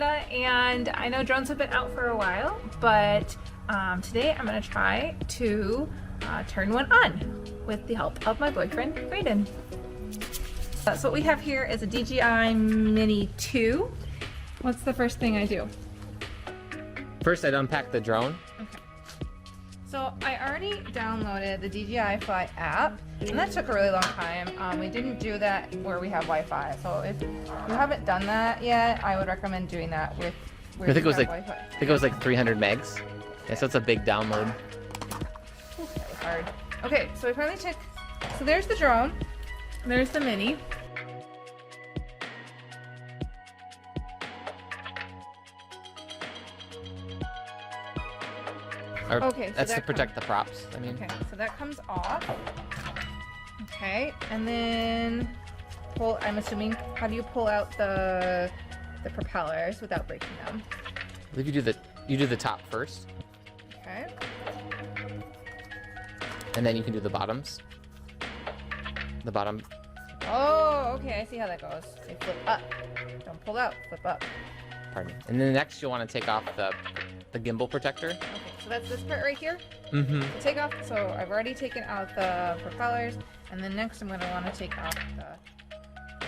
Amanda, and I know drones have been out for a while, but today I'm going to try to turn one on with the help of my boyfriend, Graydon. So what we have here is a DJI Mini 2. What's the first thing I do? First, I'd unpack the drone. Okay. So I already downloaded the DJI Fly app, and that took a really long time. We didn't do that where we have Wi-Fi. So if you haven't done that yet, I would recommend doing that with I think it was like Wi-Fi. I think it was like 300 megs. Yeah, so it's a big download. Okay, hard. Okay, so we finally took. So there's the drone. There's the Mini. Okay, so that's to protect the props. I mean. Okay, so that comes off. Okay, and then pull. I'm assuming. How do you pull out the propellers without breaking them? I believe you do the top first. Okay. And then you can do the bottoms. The bottom. Oh, okay. I see how that goes. So you flip up. Don't pull out. Flip up. Pardon me. And then next you'll want to take off the gimbal protector. Okay, so that's this part right here. Mm-hmm. Take off. So I've already taken out the propellers, and then next I'm going to want to take off the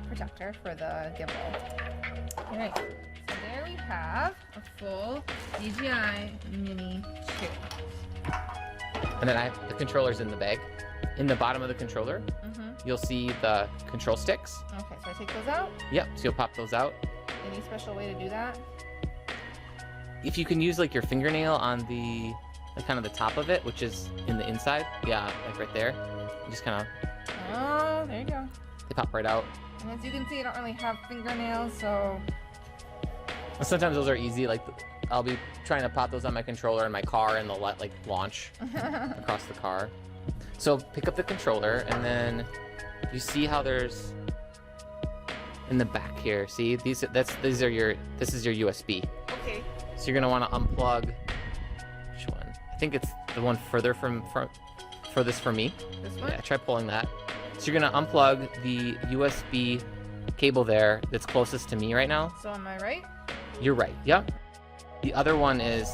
protector for the gimbal. All right. So there we have a full DJI Mini 2. And then I have the controllers in the bag. In the bottom of the controller, you'll see the control sticks. Okay, so I take those out. Yep. So you'll pop those out. Any special way to do that? If you can use like your fingernail on the kind of the top of it, which is in the inside, yeah, like right there. You just kind of. Oh, there you go. They pop right out. And as you can see, I don't really have fingernails, so. Sometimes those are easy. Like I'll be trying to pop those on my controller in my car, and they'll like launch across the car. So pick up the controller, and then you see how there's in the back here. See this is your USB. Okay. So you're gonna want to unplug. Which one? I think it's the one further furthest from me. This one? Yeah, try pulling that. So you're gonna unplug the USB cable there that's closest to me right now. So am I right? You're right. Yep. The other one is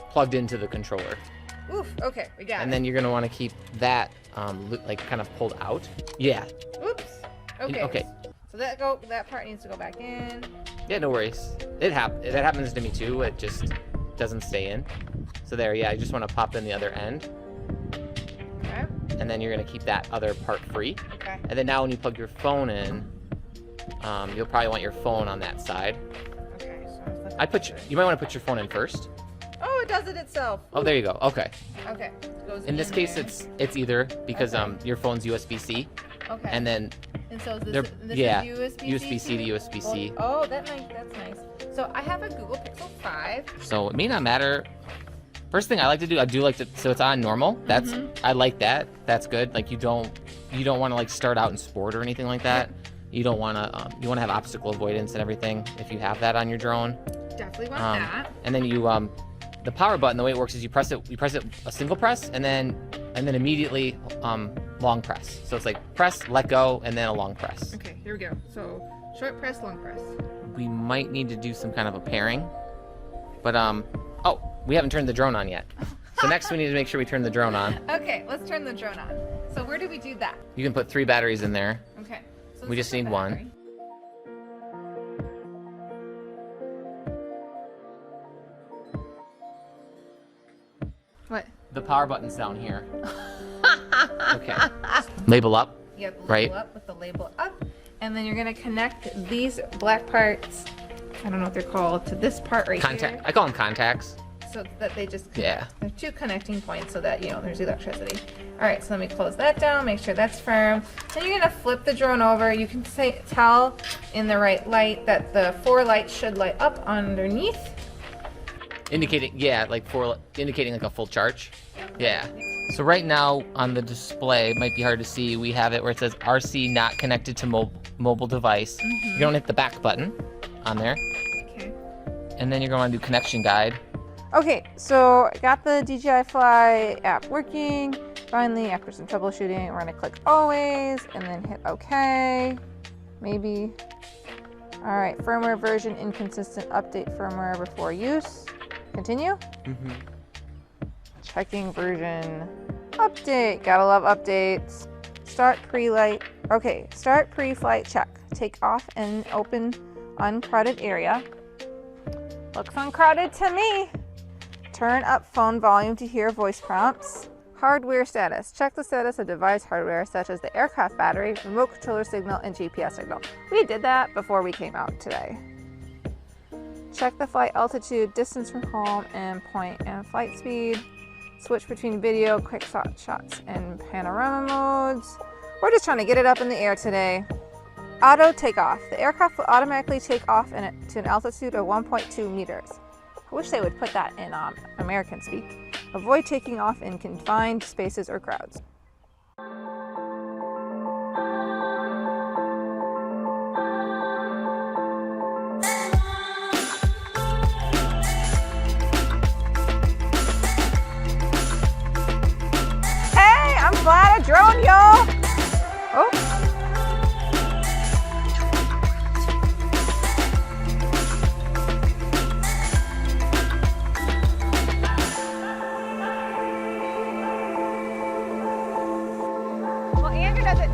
plugged into the controller. Oof. Okay, we got it. And then you're gonna want to keep that like kind of pulled out. Yeah. Oops. Okay. Okay. So that part needs to go back in. Yeah, no worries. That happens to me too. It just doesn't stay in. So there, yeah, you just want to pop in the other end. Okay. And then you're gonna keep that other part free. Okay. And then now when you plug your phone in, you'll probably want your phone on that side. Okay. So you might want to put your phone in first. Oh, it does it itself. Oh, there you go. Okay. Okay. It goes In this case, there. it's either because Okay. your phone's USB-C. Okay. And then And so they're- this yeah, is USB-C USB-C to USB-C. Oh, that's nice. So I have a Google Pixel 5. So it may not matter. First thing I like to do, so it's on normal. I like that. That's good. Like you don't want to like start out in sport or anything like that. You don't want to. You want to have obstacle avoidance and everything if you have that on your drone. Definitely want that. And then you the power button, the way it works is you press it a single press and then immediately long press. So it's like press, let go, and then a long press. Okay, here we go. So short press, long press. We might need to do some kind of a pairing, but oh, we haven't turned the drone on yet. So next we need to make sure we turn the drone on. Okay, let's turn the drone on. So where do we do that? You can put 3 batteries in there. Okay. So We just need one. battery. What? The power button's down here. Okay. Label up. You have the label Right. up with the label up, and then you're gonna connect these black parts. I don't know what they're called to this part right here. I call them contacts. So that they just connect. Yeah. There's 2 connecting points so that there's electricity. All right, so let me close that down. Make sure that's firm. Then you're gonna flip the drone over. You can tell in the right light that the 4 lights should light up underneath. Indicating like a full charge. Yeah. So right now on the display, it might be hard to see, we have it where it says RC not connected to mobile device. You're gonna hit the back button on there. Okay. And then you're going to do connection guide. Okay, so I got the DJI Fly app working. Finally, after some troubleshooting, we're gonna click always and then hit OK. Maybe. All right, firmware version inconsistent, update firmware before use. Continue. Checking version update. Gotta love updates. Start pre-flight. Okay, start pre-flight check. Take off in open, uncrowded area. Looks uncrowded to me. Turn up phone volume to hear voice prompts. Hardware status. Check the status of device hardware such as the aircraft battery, remote controller signal, and GPS signal. We did that before we came out today. Check the flight altitude, distance from home, and point and flight speed. Switch between video, quick shots, and panorama modes. We're just trying to get it up in the air today. Auto takeoff. The aircraft will automatically take off to an altitude of 1.2 meters. I wish they would put that in American speak. Avoid taking off in confined spaces or crowds. Hey, I'm flying a drone, y'all! Oh. Does it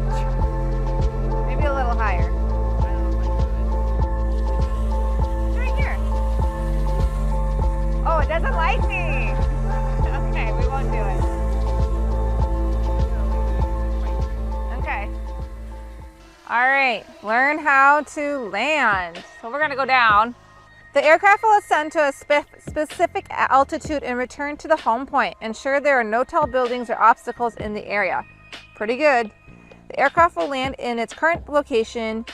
maybe a little higher? Right here. Oh, it doesn't like me. Okay, we won't do it. Okay. All right, learn how to land. So we're gonna go down. The aircraft will ascend to a specific altitude and return to the home point. Ensure there are no tall buildings or obstacles in the area. Pretty good. The aircraft will land in its current location,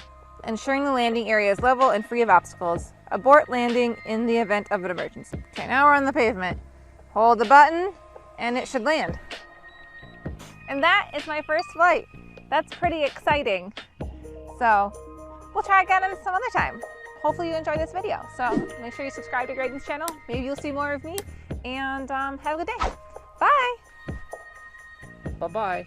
ensuring the landing area is level and free of obstacles. Abort landing in the event of an emergency. Okay, now we're on the pavement. Hold the button and it should land. And that is my first flight. That's pretty exciting. So we'll try again some other time. Hopefully you enjoyed this video. So make sure you subscribe to Graydon's channel. Maybe you'll see more of me, and have a good day. Bye. Bye-bye.